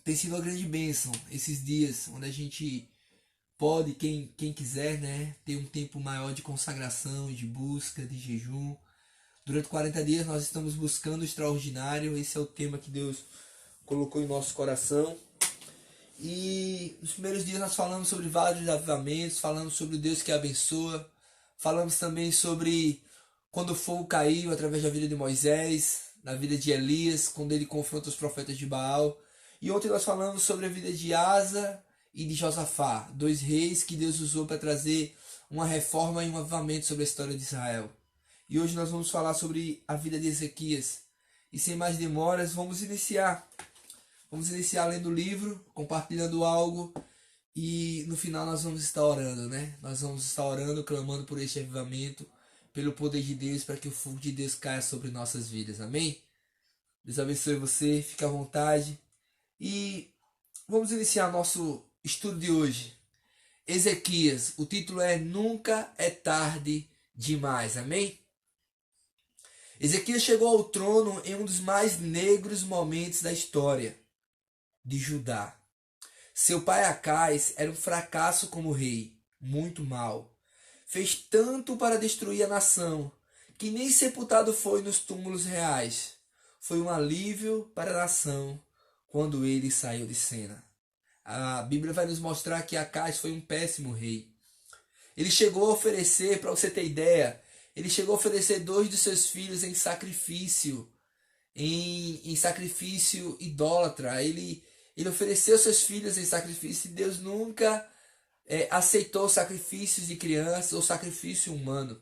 Tem sido uma grande bênção esses dias, onde a gente pode, quem quiser, né, ter um tempo maior de consagração, de busca, de jejum. Durante 40 dias nós estamos buscando o extraordinário, esse é o tema que Deus colocou em nosso coração. E nos primeiros dias nós falamos sobre vários avivamentos, falamos sobre o Deus que abençoa, falamos também sobre quando o fogo caiu através da vida de Moisés, na vida de Elias, quando ele confronta os profetas de Baal. E ontem nós falamos sobre a vida de Asa e de Josafá, dois reis que Deus usou para trazer uma reforma e um avivamento sobre a história de Israel. E hoje nós vamos falar sobre a vida de Ezequias. E sem mais demoras, vamos iniciar. Vamos iniciar lendo o livro, compartilhando algo e no final nós vamos estar orando, né? Nós vamos estar orando, clamando por este avivamento, pelo poder de Deus, para que o fogo de Deus caia sobre nossas vidas. Amém? Deus abençoe você, fique à vontade. E vamos iniciar nosso estudo de hoje. Ezequias, o título é Nunca é Tarde Demais. Amém? Ezequias chegou ao trono em um dos mais negros momentos da história de Judá. Seu pai Acais era um fracasso como rei, muito mau. Fez tanto para destruir a nação, que nem sepultado foi nos túmulos reais. Foi um alívio para a nação quando ele saiu de cena. A Bíblia vai nos mostrar que Acais foi um péssimo rei. Ele chegou a oferecer, para você ter ideia, ele chegou a oferecer 2 de seus filhos em sacrifício, em sacrifício idólatra. Ele ofereceu seus filhos em sacrifício e Deus nunca aceitou sacrifícios de crianças ou sacrifício humano.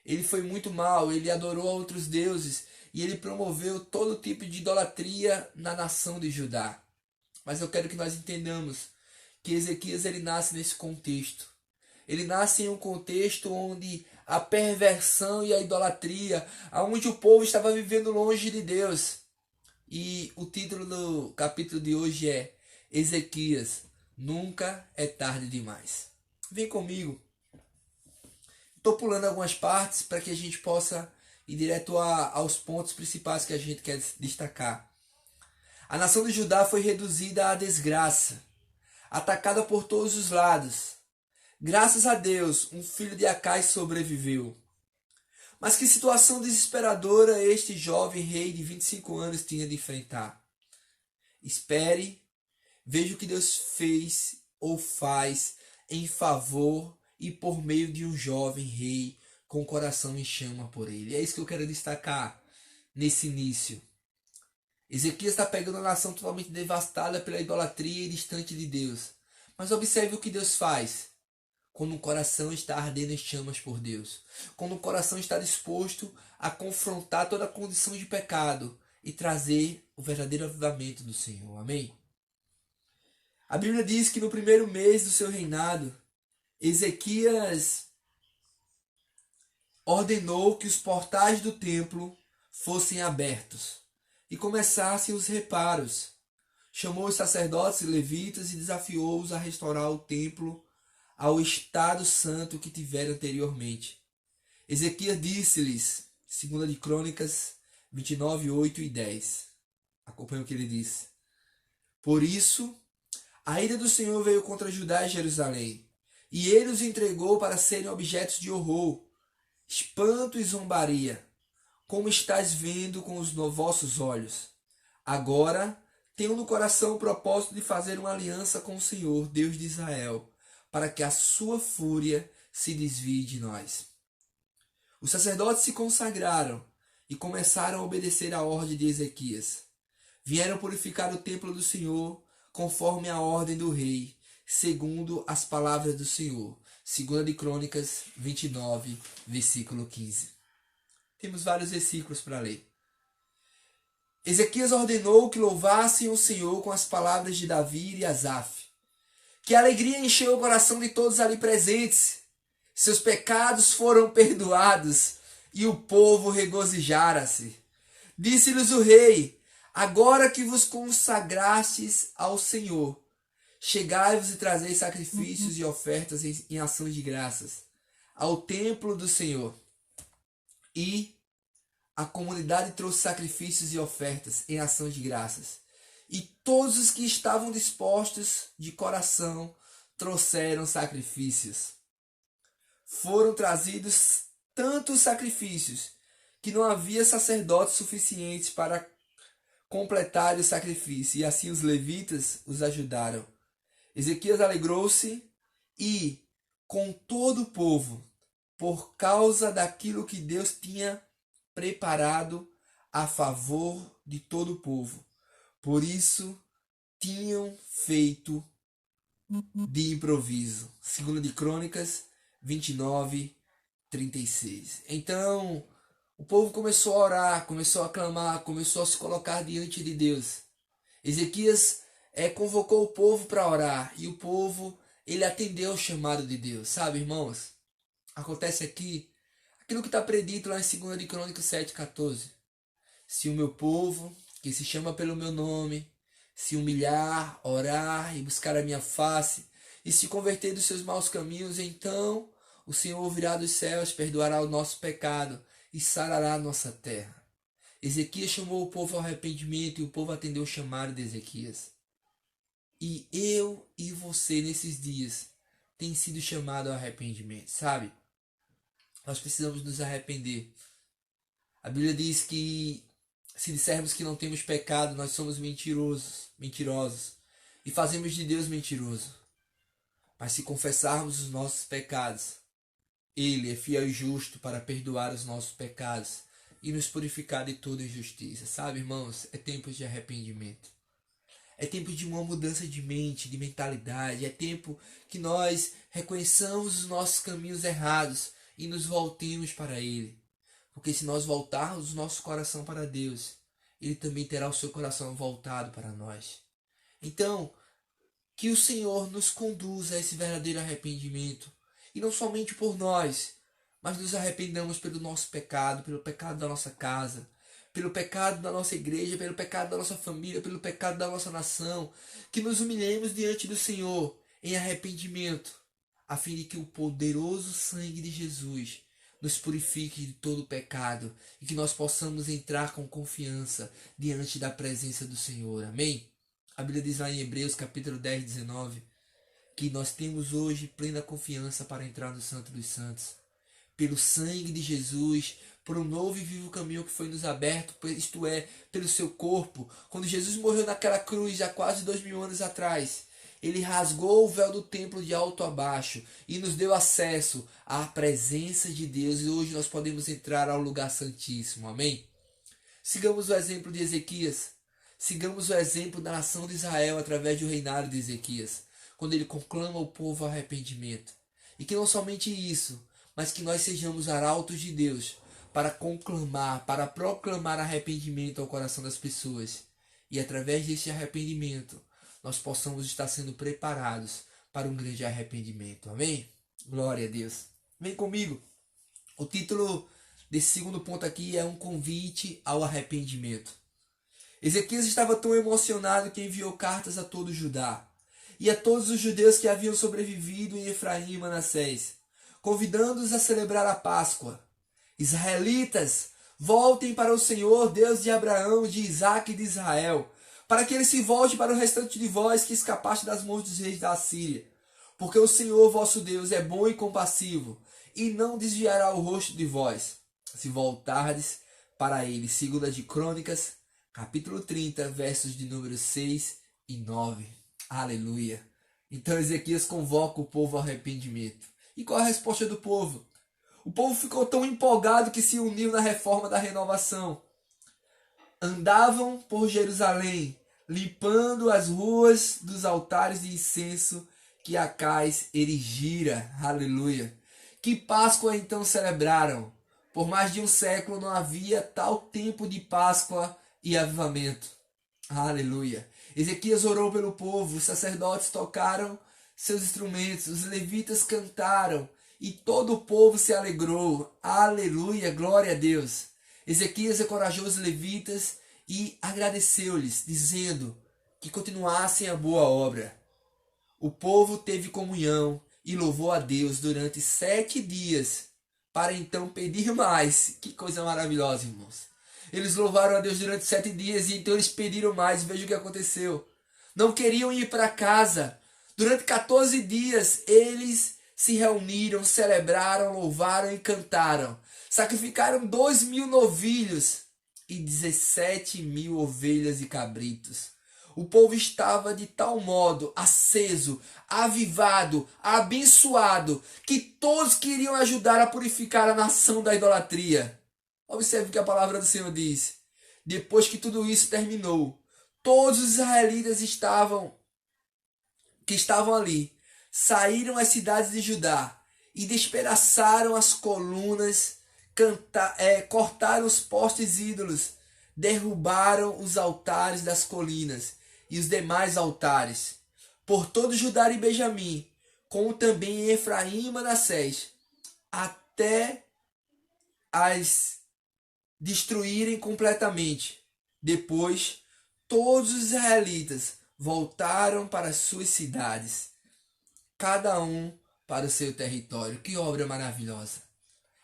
Ele foi muito mal, ele adorou a outros deuses e ele promoveu todo tipo de idolatria na nação de Judá. Mas eu quero que nós entendamos que Ezequias ele nasce nesse contexto. Ele nasce em um contexto onde a perversão e a idolatria, onde o povo estava vivendo longe de Deus. E o título do capítulo de hoje é Ezequias, nunca é tarde demais. Vem comigo. Estou pulando algumas partes para que a gente possa ir direto aos pontos principais que a gente quer destacar. A nação de Judá foi reduzida à desgraça, atacada por todos os lados. Graças a Deus, um filho de Acais sobreviveu. Mas que situação desesperadora este jovem rei de 25 anos tinha de enfrentar. Espere, veja o que Deus fez ou faz em favor e por meio de um jovem rei com o coração em chama por ele. É isso que eu quero destacar nesse início. Ezequias está pegando a nação totalmente devastada pela idolatria e distante de Deus. Mas observe o que Deus faz. Quando o coração está ardendo em chamas por Deus. Quando o coração está disposto a confrontar toda a condição de pecado e trazer o verdadeiro avivamento do Senhor. Amém? A Bíblia diz que no primeiro mês do seu reinado, Ezequias ordenou que os portais do templo fossem abertos e começassem os reparos. Chamou os sacerdotes e levitas e desafiou-os a restaurar o templo ao estado santo que tiveram anteriormente. Ezequias disse-lhes, 2 de Crônicas 29, 8 e 10. Acompanhe o que ele disse. Por isso, a ira do Senhor veio contra Judá e Jerusalém, e ele os entregou para serem objetos de horror, espanto e zombaria, como estás vendo com os vossos olhos. Agora, tenho no coração o propósito de fazer uma aliança com o Senhor, Deus de Israel, para que a sua fúria se desvie de nós. Os sacerdotes se consagraram e começaram a obedecer à ordem de Ezequias. Vieram purificar o templo do Senhor, conforme a ordem do rei, segundo as palavras do Senhor. 2 de Crônicas 29, versículo 15. Temos vários versículos para ler. Ezequias ordenou que louvassem o Senhor com as palavras de Davi e Asaf. Que a alegria encheu o coração de todos ali presentes. Seus pecados foram perdoados e o povo regozijara-se. Disse-lhes o rei: agora que vos consagrastes ao Senhor, chegai-vos e trazei sacrifícios e ofertas em ações de graças ao templo do Senhor. E a comunidade trouxe sacrifícios e ofertas em ações de graças. E todos os que estavam dispostos de coração trouxeram sacrifícios. Foram trazidos tantos sacrifícios que não havia sacerdotes suficientes para completar o sacrifício, e assim os levitas os ajudaram. Ezequias alegrou-se e, com todo o povo, por causa daquilo que Deus tinha preparado a favor de todo o povo. Por isso, tinham feito de improviso. 2 de Crônicas 29, 36. Então, o povo começou a orar, começou a clamar, começou a se colocar diante de Deus. Ezequias convocou o povo para orar, e o povo, ele atendeu ao chamado de Deus. Sabe, irmãos? Acontece aqui aquilo que está predito lá em 2 de Crônicas 7,14. Se o meu povo, que se chama pelo meu nome, se humilhar, orar e buscar a minha face, e se converter dos seus maus caminhos, então o Senhor ouvirá dos céus, perdoará o nosso pecado e sarará a nossa terra. Ezequias chamou o povo ao arrependimento e o povo atendeu o chamado de Ezequias. E eu e você nesses dias tem sido chamado ao arrependimento, sabe? Nós precisamos nos arrepender. A Bíblia diz que se dissermos que não temos pecado, nós somos mentirosos e fazemos de Deus mentiroso. Mas se confessarmos os nossos pecados, Ele é fiel e justo para perdoar os nossos pecados e nos purificar de toda injustiça. Sabe, irmãos, é tempo de arrependimento. É tempo de uma mudança de mente, de mentalidade. É tempo que nós reconheçamos os nossos caminhos errados e nos voltemos para Ele. Porque se nós voltarmos o nosso coração para Deus, Ele também terá o seu coração voltado para nós. Então, que o Senhor nos conduza a esse verdadeiro arrependimento. E não somente por nós, mas nos arrependamos pelo nosso pecado, pelo pecado da nossa casa, pelo pecado da nossa igreja, pelo pecado da nossa família, pelo pecado da nossa nação. Que nos humilhemos diante do Senhor em arrependimento, a fim de que o poderoso sangue de Jesus nos purifique de todo o pecado e que nós possamos entrar com confiança diante da presença do Senhor. Amém? A Bíblia diz lá em Hebreus capítulo 10, 19, que nós temos hoje plena confiança para entrar no Santo dos Santos. Pelo sangue de Jesus, por um novo e vivo caminho que foi nos aberto, isto é, pelo seu corpo. Quando Jesus morreu naquela cruz há quase 2000 anos atrás, Ele rasgou o véu do templo de alto a baixo e nos deu acesso à presença de Deus. E hoje nós podemos entrar ao lugar santíssimo. Amém? Sigamos o exemplo de Ezequias. Sigamos o exemplo da nação de Israel através do reinado de Ezequias, quando ele conclama o povo ao arrependimento. E que não somente isso, mas que nós sejamos arautos de Deus para conclamar, para proclamar arrependimento ao coração das pessoas. E através deste arrependimento, nós possamos estar sendo preparados para um grande arrependimento. Amém? Glória a Deus. Vem comigo. O título desse segundo ponto aqui é um convite ao arrependimento. Ezequias estava tão emocionado que enviou cartas a todo Judá e a todos os judeus que haviam sobrevivido em Efraim e Manassés, convidando-os a celebrar a Páscoa. Israelitas, voltem para o Senhor, Deus de Abraão, de Isaque e de Israel, para que ele se volte para o restante de vós que escapaste das mãos dos reis da Assíria. Porque o Senhor vosso Deus é bom e compassivo, e não desviará o rosto de vós, se voltardes para ele. 2 de Crônicas, capítulo 30, versos de número 6 e 9. Aleluia! Então Ezequias convoca o povo ao arrependimento. E qual a resposta do povo? O povo ficou tão empolgado que se uniu na reforma da renovação. Andavam por Jerusalém, limpando as ruas dos altares de incenso que Acais erigira. Aleluia! Que Páscoa então celebraram? Por mais de um século não havia tal tempo de Páscoa e avivamento. Aleluia! Ezequias orou pelo povo, os sacerdotes tocaram seus instrumentos, os levitas cantaram e todo o povo se alegrou. Aleluia! Glória a Deus! Ezequias encorajou os levitas e agradeceu-lhes, dizendo que continuassem a boa obra. O povo teve comunhão e louvou a Deus durante 7 dias, para então pedir mais. Que coisa maravilhosa, irmãos! Eles louvaram a Deus durante 7 dias e então eles pediram mais. Veja o que aconteceu. Não queriam ir para casa. Durante 14 dias eles se reuniram, celebraram, louvaram e cantaram. Sacrificaram 2.000 novilhos e 17.000 ovelhas e cabritos. O povo estava de tal modo aceso, avivado, abençoado, que todos queriam ajudar a purificar a nação da idolatria. Observe o que a palavra do Senhor diz. Depois que tudo isso terminou, todos os israelitas que estavam ali saíram às cidades de Judá e despedaçaram as colunas, cortaram os postes ídolos, derrubaram os altares das colinas e os demais altares. Por todo Judá e Benjamim, como também em Efraim e Manassés, até as destruírem completamente. Depois, todos os israelitas voltaram para as suas cidades, cada um para o seu território. Que obra maravilhosa!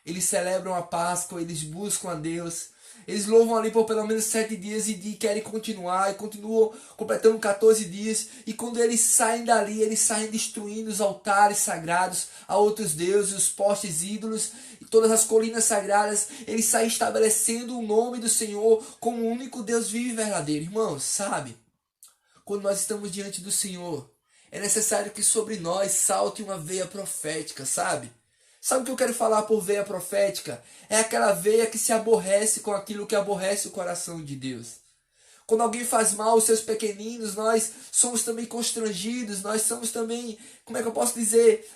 Eles celebram a Páscoa, eles buscam a Deus, eles louvam ali por pelo menos 7 dias e querem continuar, e continuam completando 14 dias. E quando eles saem dali, eles saem destruindo os altares sagrados a outros deuses, os postes ídolos, e todas as colinas sagradas. Eles saem estabelecendo o nome do Senhor como o único Deus vivo e verdadeiro. Irmãos, sabe? Quando nós estamos diante do Senhor, é necessário que sobre nós salte uma veia profética, sabe? Sabe o que eu quero falar por veia profética? É aquela veia que se aborrece com aquilo que aborrece o coração de Deus. Quando alguém faz mal aos seus pequeninos, nós somos também constrangidos, nós somos também, como é que eu posso dizer,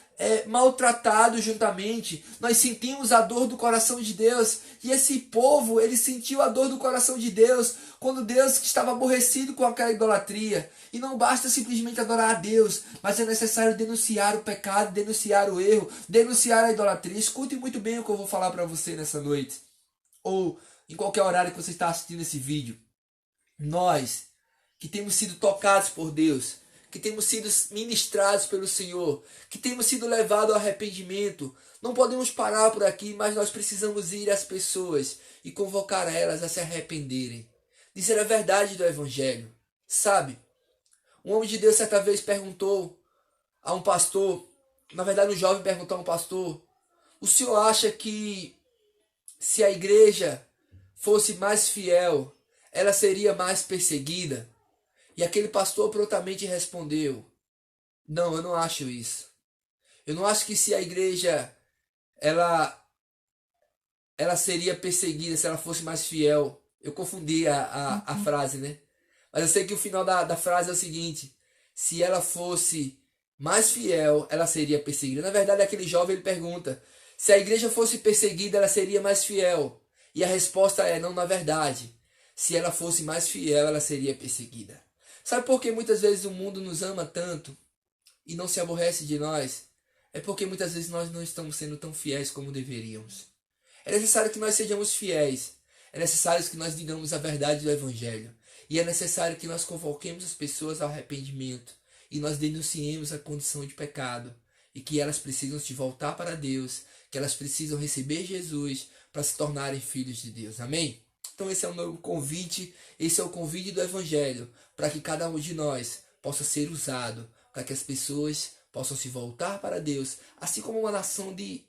maltratados juntamente. Nós sentimos a dor do coração de Deus. E esse povo, ele sentiu a dor do coração de Deus quando Deus estava aborrecido com aquela idolatria. E não basta simplesmente adorar a Deus, mas é necessário denunciar o pecado, denunciar o erro, denunciar a idolatria. Escute muito bem o que eu vou falar para você nessa noite, ou em qualquer horário que você está assistindo esse vídeo. Nós, que temos sido tocados por Deus, que temos sido ministrados pelo Senhor, que temos sido levados ao arrependimento, não podemos parar por aqui, mas nós precisamos ir às pessoas e convocar elas a se arrependerem, dizer a verdade do Evangelho. Sabe, um homem de Deus certa vez perguntou a um pastor, na verdade um jovem perguntou a um pastor: o senhor acha que se a igreja fosse mais fiel, ela seria mais perseguida? E aquele pastor prontamente respondeu: não, eu não acho isso. Eu não acho que se a igreja ela seria perseguida se ela fosse mais fiel. Eu confundi a frase, né? Mas eu sei que o final da frase é o seguinte: se ela fosse mais fiel, ela seria perseguida. Na verdade, aquele jovem ele pergunta: se a igreja fosse perseguida, ela seria mais fiel? E a resposta é: não, na verdade. Se ela fosse mais fiel, ela seria perseguida. Sabe por que muitas vezes o mundo nos ama tanto e não se aborrece de nós? É porque muitas vezes nós não estamos sendo tão fiéis como deveríamos. É necessário que nós sejamos fiéis. É necessário que nós digamos a verdade do Evangelho. E é necessário que nós convoquemos as pessoas ao arrependimento. E nós denunciemos a condição de pecado. E que elas precisam se voltar para Deus. Que elas precisam receber Jesus para se tornarem filhos de Deus. Amém? Então esse é o meu convite. Esse é o convite do Evangelho. Para que cada um de nós possa ser usado. Para que as pessoas possam se voltar para Deus. Assim como uma nação de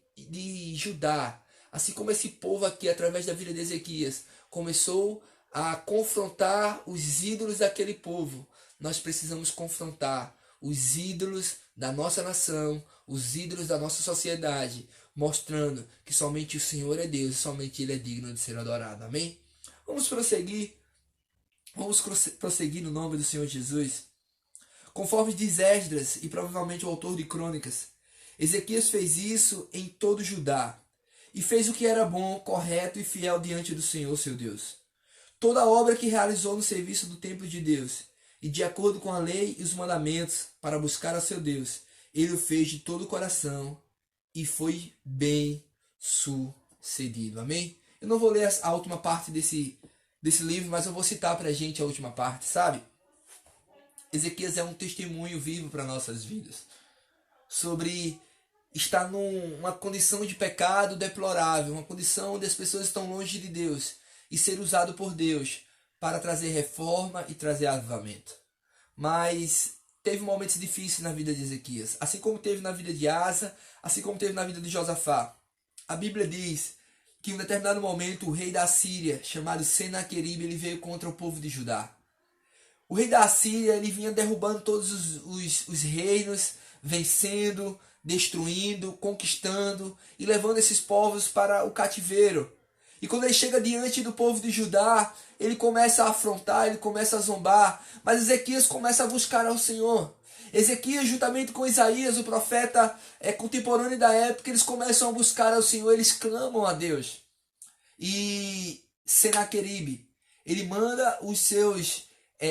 Judá. Assim como esse povo aqui, através da vida de Ezequias, começou a confrontar os ídolos daquele povo, nós precisamos confrontar os ídolos da nossa nação, os ídolos da nossa sociedade, mostrando que somente o Senhor é Deus e somente Ele é digno de ser adorado. Amém? Vamos prosseguir. Vamos prosseguir no nome do Senhor Jesus. Conforme diz Esdras e provavelmente o autor de Crônicas, Ezequias fez isso em todo Judá. E fez o que era bom, correto e fiel diante do Senhor, seu Deus. Toda a obra que realizou no serviço do templo de Deus, e de acordo com a lei e os mandamentos, para buscar a seu Deus, ele o fez de todo o coração, e foi bem sucedido. Amém? Eu não vou ler a última parte desse livro, mas eu vou citar para a gente a última parte, sabe? Ezequias é um testemunho vivo para nossas vidas, sobre está numa condição de pecado deplorável, uma condição onde as pessoas estão longe de Deus. e ser usado por Deus para trazer reforma e trazer avivamento. Mas teve momentos difíceis na vida de Ezequias, assim como teve na vida de Asa, assim como teve na vida de Josafá. A Bíblia diz que em um determinado momento o rei da Síria, chamado Senaqueribe, ele veio contra o povo de Judá. O rei da Síria, ele vinha derrubando todos os reinos, vencendo, destruindo, conquistando e levando esses povos para o cativeiro. E quando ele chega diante do povo de Judá, ele começa a afrontar, ele começa a zombar, mas Ezequias começa a buscar ao Senhor. Ezequias, juntamente com Isaías, o profeta contemporâneo da época, eles começam a buscar ao Senhor, eles clamam a Deus. E Senaqueribe, ele manda os seus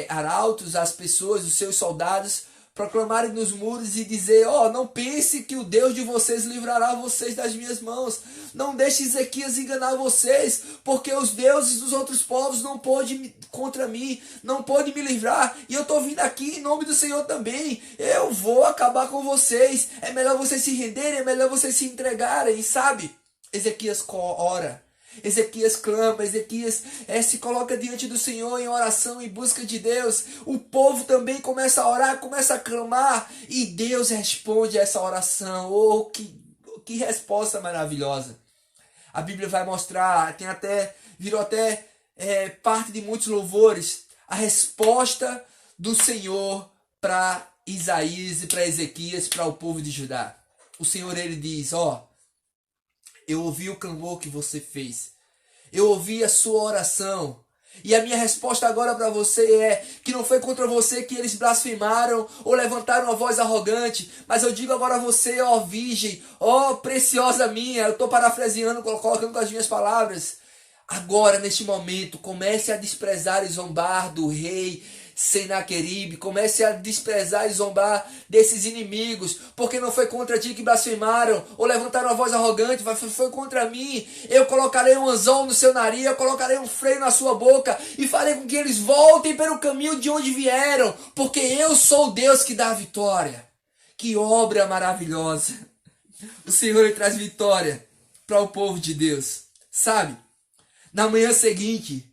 arautos, as pessoas, os seus soldados, proclamarem nos muros e dizer: não pense que o Deus de vocês livrará vocês das minhas mãos. Não deixe Ezequias enganar vocês, porque os deuses dos outros povos não podem contra mim, não podem me livrar. E eu estou vindo aqui em nome do Senhor também. Eu vou acabar com vocês. É melhor vocês se renderem, é melhor vocês se entregarem. E sabe, Ezequias ora. Ezequias clama, Ezequias se coloca diante do Senhor em oração, em busca de Deus. O povo também começa a orar, começa a clamar, e Deus responde a essa oração. Que resposta maravilhosa! A Bíblia vai mostrar, virou até parte de muitos louvores, a resposta do Senhor para Isaías e para Ezequias, para o povo de Judá. O Senhor, ele diz: eu ouvi o clamor que você fez. Eu ouvi a sua oração. E a minha resposta agora para você é que não foi contra você que eles blasfemaram ou levantaram a voz arrogante. Mas eu digo agora a você, ó virgem, ó preciosa minha. Eu estou parafraseando, colocando com as minhas palavras. Agora, neste momento, comece a desprezar e zombar do rei Senaqueribe, comece a desprezar e zombar desses inimigos, porque não foi contra ti que blasfemaram ou levantaram a voz arrogante, foi contra mim. Eu colocarei um anzol no seu nariz, eu colocarei um freio na sua boca e farei com que eles voltem pelo caminho de onde vieram, porque eu sou o Deus que dá a vitória. Que obra maravilhosa! O Senhor, ele traz vitória para o povo de Deus. Sabe, na manhã seguinte,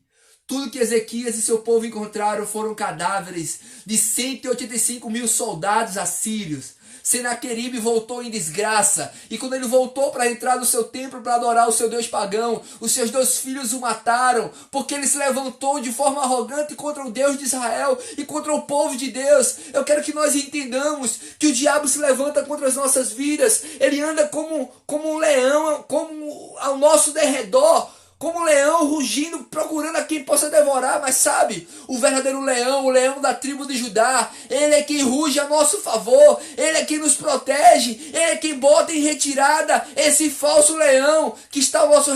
tudo que Ezequias e seu povo encontraram foram cadáveres de 185 mil soldados assírios. Senaqueribe voltou em desgraça, e quando ele voltou para entrar no seu templo para adorar o seu Deus pagão, os seus 2 filhos o mataram, porque ele se levantou de forma arrogante contra o Deus de Israel e contra o povo de Deus. Eu quero que nós entendamos que o diabo se levanta contra as nossas vidas, ele anda como um leão, como ao nosso derredor, como um leão rugindo, procurando a quem possa devorar. Mas sabe, o verdadeiro leão, o leão da tribo de Judá, ele é quem ruge a nosso favor, ele é quem nos protege, ele é quem bota em retirada esse falso leão que está ao nosso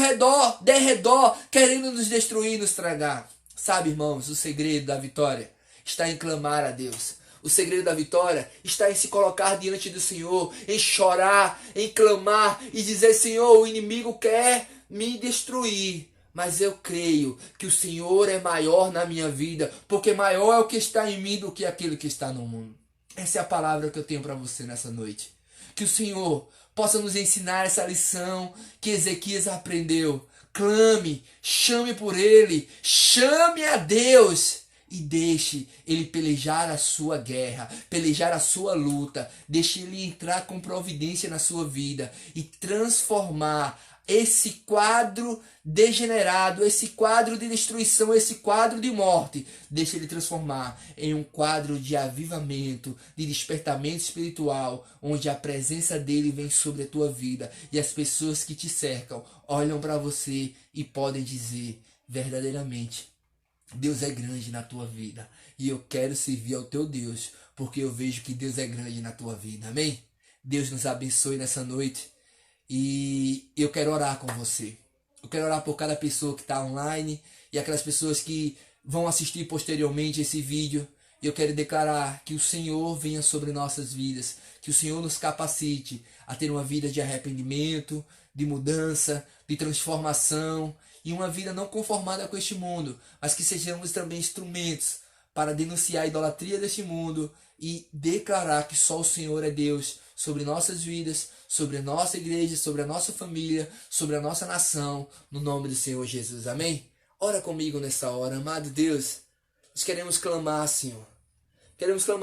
derredor, querendo nos destruir e nos tragar. Sabe, irmãos, o segredo da vitória está em clamar a Deus. O segredo da vitória está em se colocar diante do Senhor, em chorar, em clamar e dizer: Senhor, o inimigo quer me destruir, mas eu creio que o Senhor é maior na minha vida, porque maior é o que está em mim do que aquele que está no mundo. Essa é a palavra que eu tenho para você nessa noite. Que o Senhor possa nos ensinar essa lição que Ezequias aprendeu. Clame, chame por ele, chame a Deus e deixe ele pelejar a sua guerra, pelejar a sua luta. Deixe ele entrar com providência na sua vida e transformar esse quadro degenerado, esse quadro de destruição, esse quadro de morte. Deixa ele transformar em um quadro de avivamento, de despertamento espiritual, onde a presença dele vem sobre a tua vida e as pessoas que te cercam olham para você e podem dizer: verdadeiramente, Deus é grande na tua vida e eu quero servir ao teu Deus, porque eu vejo que Deus é grande na tua vida. Amém? Deus nos abençoe nessa noite. E eu quero orar com você. Eu quero orar por cada pessoa que está online e aquelas pessoas que vão assistir posteriormente esse vídeo. Eu quero declarar que o Senhor venha sobre nossas vidas, que o Senhor nos capacite a ter uma vida de arrependimento, de mudança, de transformação e uma vida não conformada com este mundo, mas que sejamos também instrumentos para denunciar a idolatria deste mundo e declarar que só o Senhor é Deus sobre nossas vidas, sobre a nossa igreja, sobre a nossa família, sobre a nossa nação, no nome do Senhor Jesus. Amém? Ora comigo nessa hora, amado Deus. Nós queremos clamar, Senhor. Queremos clamar